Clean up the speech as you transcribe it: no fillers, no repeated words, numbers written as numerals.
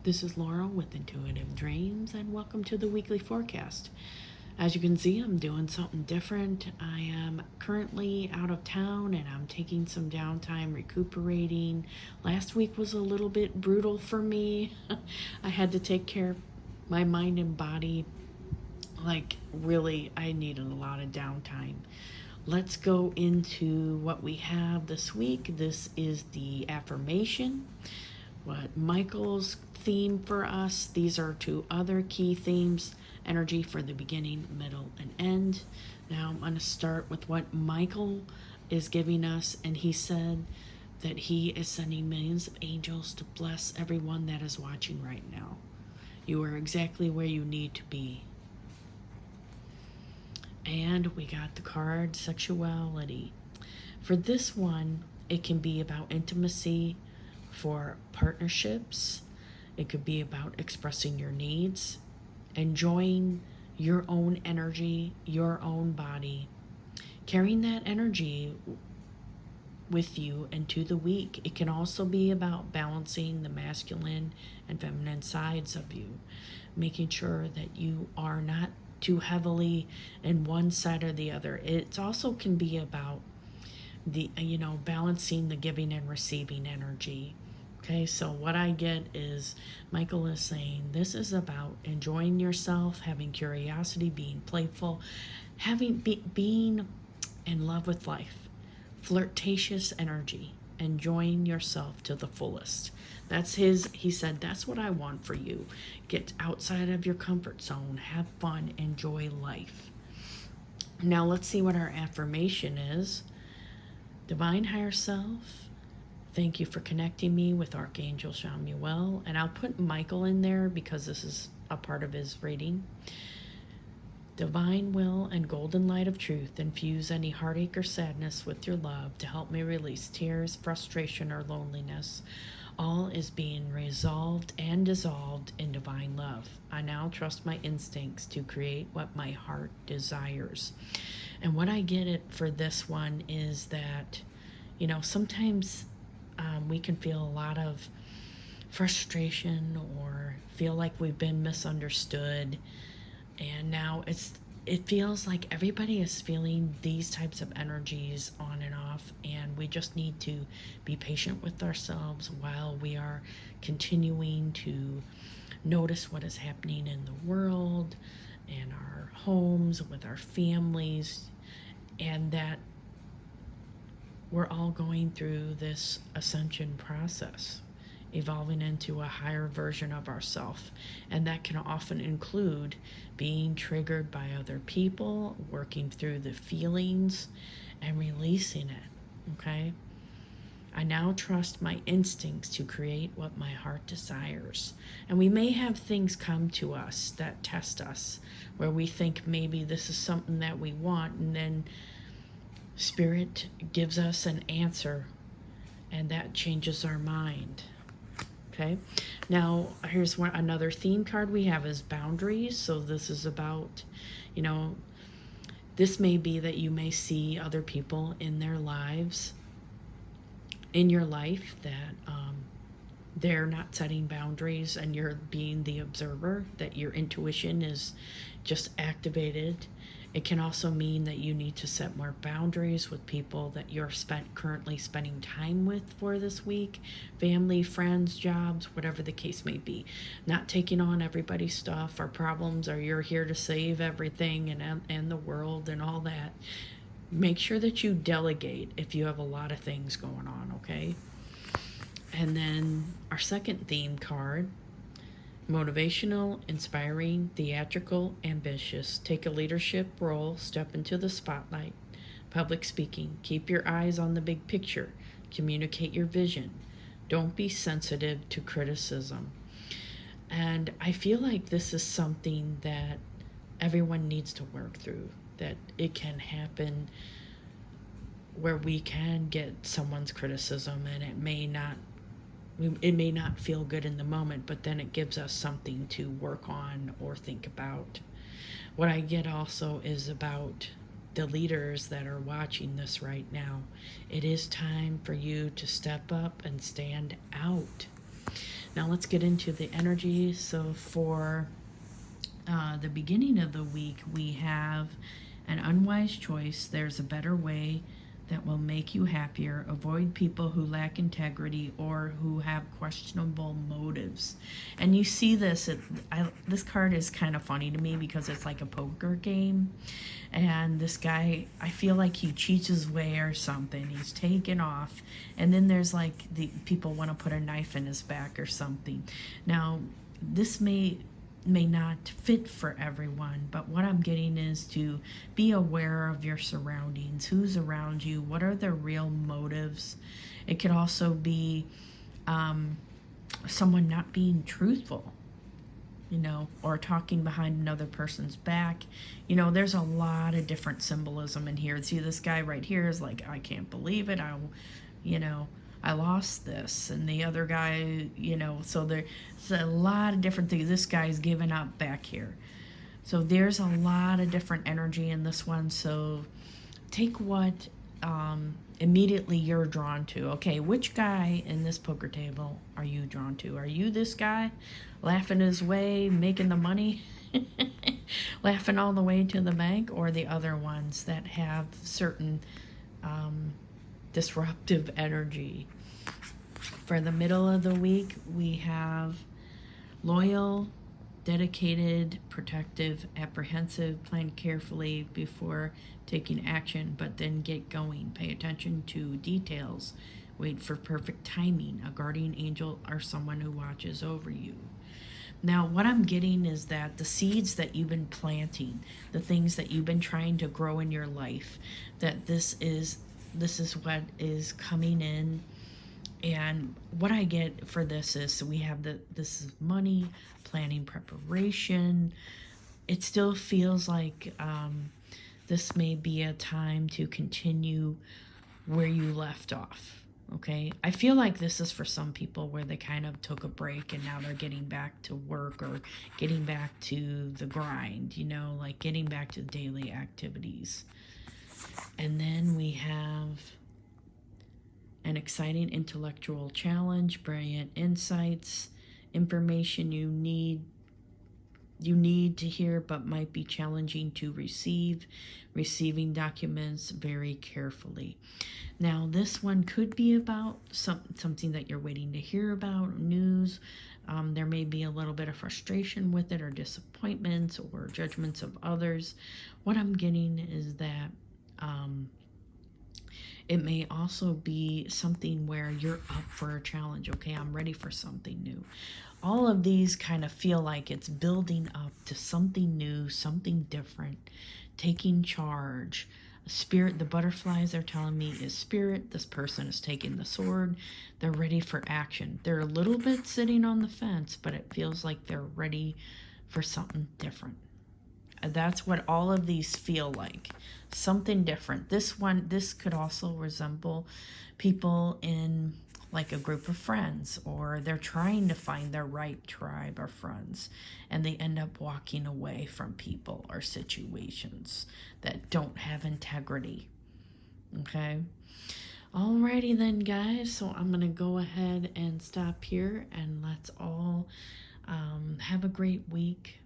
This is Laurel with Intuitive Dreams, and welcome to the weekly forecast. As you can see, I'm doing something different. I am currently out of town and I'm taking some downtime recuperating. Last week was a little bit brutal for me. I had to take care of my mind and body. Like, really, I needed a lot of downtime. Let's go into what we have this week. This is the affirmation. What Michael's theme for us. These are two other key themes: energy for the beginning, middle, and end. Now I'm going to start with what Michael is giving us, and he said that he is sending millions of angels to bless everyone that is watching right now. You are exactly where you need to be. And we got the card sexuality. For this one, it can be about intimacy for partnerships. It could be about expressing your needs, enjoying your own energy, your own body, carrying that energy with you into the week. It can also be about balancing the masculine and feminine sides of you, making sure that you are not too heavily in one side or the other. It also can be about the balancing the giving and receiving energy. Okay, so what I get is Michael is saying this is about enjoying yourself, having curiosity, being playful, being in love with life, flirtatious energy, enjoying yourself to the fullest. He said, that's what I want for you. Get outside of your comfort zone, have fun, enjoy life. Now let's see what our affirmation is. Divine Higher Self, thank you for connecting me with Archangel Michael. And I'll put Michael in there because this is a part of his reading. Divine will and golden light of truth, infuse any heartache or sadness with your love to help me release tears, frustration, or loneliness. All is being resolved and dissolved in divine love. I now trust my instincts to create what my heart desires. And what I get it for this one is that, sometimes we can feel a lot of frustration or feel like we've been misunderstood. And now it feels like everybody is feeling these types of energies on and off, and we just need to be patient with ourselves while we are continuing to notice what is happening in the world, in our homes, with our families, and that we're all going through this ascension process, evolving into a higher version of ourselves. And that can often include being triggered by other people, working through the feelings, and releasing it, okay? I now trust my instincts to create what my heart desires. And we may have things come to us that test us, where we think maybe this is something that we want, and then Spirit gives us an answer, and that changes our mind. Okay, now here's another theme card we have is boundaries. So this is about, this may be that you may see other people in their lives, in your life, that they're not setting boundaries and you're being the observer, that your intuition is just activated. It can also mean that you need to set more boundaries with people that you're currently spending time with for this week, family, friends, jobs, whatever the case may be. Not taking on everybody's stuff or problems, or you're here to save everything and the world and all that. Make sure that you delegate if you have a lot of things going on, okay? And then our second theme card, motivational, inspiring, theatrical, ambitious. Take a leadership role, step into the spotlight. Public speaking. Keep your eyes on the big picture. Communicate your vision. Don't be sensitive to criticism. And I feel like this is something that everyone needs to work through, that it can happen where we can get someone's criticism and it may not feel good in the moment, but then it gives us something to work on or think about. What I get also is about the leaders that are watching this right now. It is time for you to step up and stand out. Now let's get into the energy. So for the beginning of the week, we have an unwise choice. There's a better way that will make you happier. Avoid people who lack integrity or who have questionable motives. And you see this, this card is kind of funny to me because it's like a poker game. And this guy, I feel like he cheats his way or something. He's taken off. And then there's like the people want to put a knife in his back or something. Now, this may not fit for everyone, but what I'm getting is to be aware of your surroundings, who's around you, what are their real motives. It could also be someone not being truthful, or talking behind another person's back. There's a lot of different symbolism in here. See, this guy right here is like, I can't believe it. I lost this. And the other guy, so there's a lot of different things. This guy's given up back here. So there's a lot of different energy in this one. So take what immediately you're drawn to. Okay, which guy in this poker table are you drawn to? Are you this guy laughing his way, making the money, laughing all the way to the bank, or the other ones that have certain disruptive energy? For the middle of the week, we have loyal, dedicated, protective, apprehensive, plan carefully before taking action, but then get going. Pay attention to details. Wait for perfect timing. A guardian angel or someone who watches over you. Now, what I'm getting is that the seeds that you've been planting, the things that you've been trying to grow in your life, that this is what is coming in. And what I get for this is, we have this is money, planning, preparation. It still feels like this may be a time to continue where you left off. Okay, I feel like this is for some people where they kind of took a break and now they're getting back to work or getting back to the grind, like getting back to daily activities. And then we have an exciting intellectual challenge, brilliant insights, information you need to hear but might be challenging to receive, receiving documents very carefully. Now, this one could be about something that you're waiting to hear about, news. There may be a little bit of frustration with it, or disappointments, or judgments of others. What I'm getting is that it may also be something where you're up for a challenge. Okay, I'm ready for something new. All of these kind of feel like it's building up to something new, something different, taking charge. Spirit, the butterflies are telling me is spirit. This person is taking the sword. They're ready for action. They're a little bit sitting on the fence, but it feels like they're ready for something different. That's what all of these feel like. Something different. This could also resemble people in like a group of friends, or they're trying to find their right tribe or friends, and they end up walking away from people or situations that don't have integrity. Okay? Alrighty then, guys. So I'm going to go ahead and stop here, and let's all have a great week.